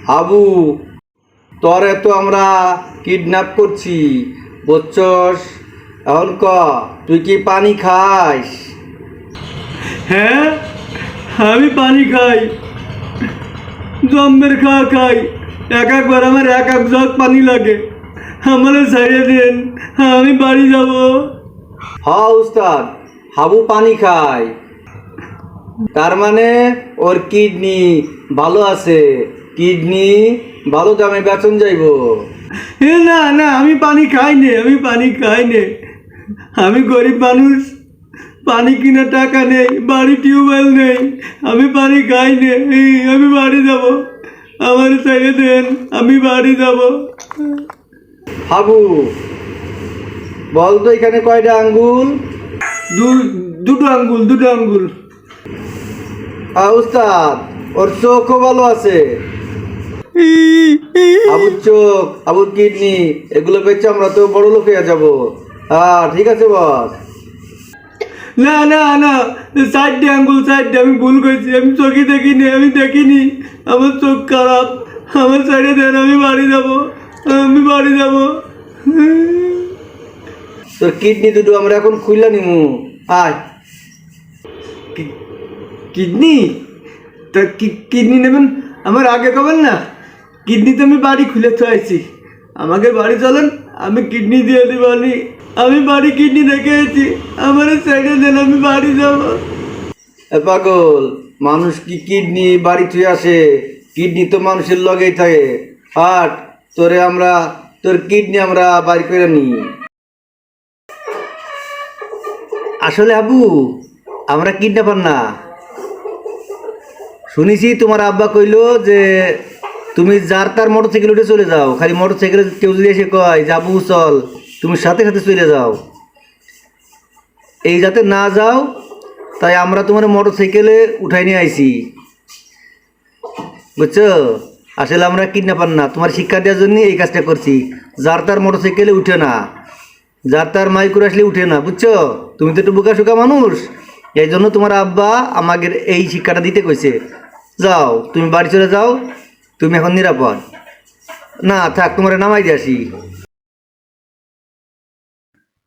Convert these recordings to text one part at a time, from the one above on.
হাবু, তরে তো আমরা কিডন্যাপ করছি, বুঝছস? এখন ক, তুই কি পানি খাস? হ্যাঁ, আমি পানি খাই, জম্মের খাওয়া খাই। একবার আমার এক জগ পানি লাগে, আমারে ছেড়ে দেন, আমি বাড়ি যাব। উস্তাদ, হাবু পানি খায়, তার মানে ওর কিডনি ভালো আছে, কিডনি ভালো দামে বেচন যাইব। না না, আমি পানি খাই নে, আমি পানি খাই নে। আমি গরিব মানুষ, পানি কিনার টাকা নেই, বাড়ি টিউবওয়েল নেই, আমি পানি খাই নে। আমি বাড়ি যাব, আমার ছেড়ে দেন, আমি বাড়ি যাব। হাবু, বল তো এখানে কয়টা আঙ্গুল? দুটো আঙ্গুল, দুটো আঙ্গুল। উস্তাদ, ওর চোখও ভালো আছে। আবুর চোখ, আবুর কিডনি এগুলো বেচে আমরা তো বড় লোক হয়ে যাবো। ঠিক আছে বস। না না না, চারটে আঙ্গুল, চারটে। আমি ভুল করছি, আমি চোখে দেখিনি, আমি দেখিনি, আমার চোখ খারাপ, আমার ছেড়ে দেন, আমি বাড়ি যাব, আমি বাড়ি যাব। তোর কিডনি দুটো আমরা এখন খুললা নিমু, আয়। কিডনি? তা কিডনি নেবেন? আমার আগে কবেন না, কিডনি তো আমি বাড়ি খুলে থুয়েছি, আমাকে বাড়ি চলেন, আমি কিডনি দিয়ে দেবানি, আমি বাড়ি কিডনি রেখে এসেছি, আমার ছেড়ে দেন, আমি বাড়ি যাব। পাগল, মানুষ কি কিডনি বাড়ি থুয়ে আসে? কিডনি তো মানুষের লগেই থাকে। হাট, তোর কিডনি আমরা বাড়ি করে নি। আসলে আবু, আমরা কিডন্যাপার না। শুনেছি তোমার আব্বা কইলো যে তুমি যার তার মোটরসাইকেল উঠে চলে যাও, খালি মোটরসাইকেলে কেউ যদি এসে কয় যে আবু চল, তুমি সাথে সাথে চলে যাও। এই যাতে না যাও, তাই আমরা তোমার মোটরসাইকেলে উঠাই নিয়ে আইছি, বুঝছো? আসলে আমরা কিডন্যাপার না, তোমার শিক্ষা দেওয়ার জন্য এই কাজটা করছি। যার তার মোটরসাইকেলে উঠে না, যার তার মাইক্রো আসলে উঠে না, বুঝছো? তুমি তো একটু বোকা শোকা মানুষ, এই জন্য তোমার আব্বা আমাদের এই শিক্ষাটা দিতে কইছে। যাও, তুমি বাড়ি চলে যাও, তুমি এখন নিরাপদ। না থাক, তোমার নামাই দিয়ে আসি।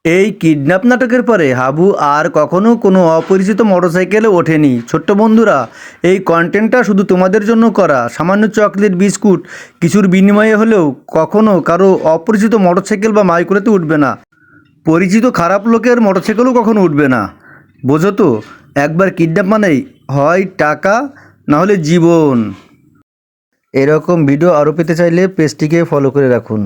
এই কিডন্যাপ নাটকের পরে হাবু আর কখনো কোনো অপরিচিত মোটরসাইকেলে ওঠেনি। ছোট্ট বন্ধুরা, এই কন্টেন্টটা শুধু তোমাদের জন্য করা। সামান্য চকলেট বিস্কুট কিছুর বিনিময়ে হলেও কখনো কারো অপরিচিত মোটরসাইকেল বা মাইক্রোতে উঠবে না। পরিচিত খারাপ লোকের মোটরসাইকেলও কখনো উঠবে না, বোঝো তো? একবার কিডন্যাপ মানেই হয় টাকা, না হলে জীবন। এরকম ভিডিও আরও পেতে চাইলে পেজটিকে ফলো করে রাখুন।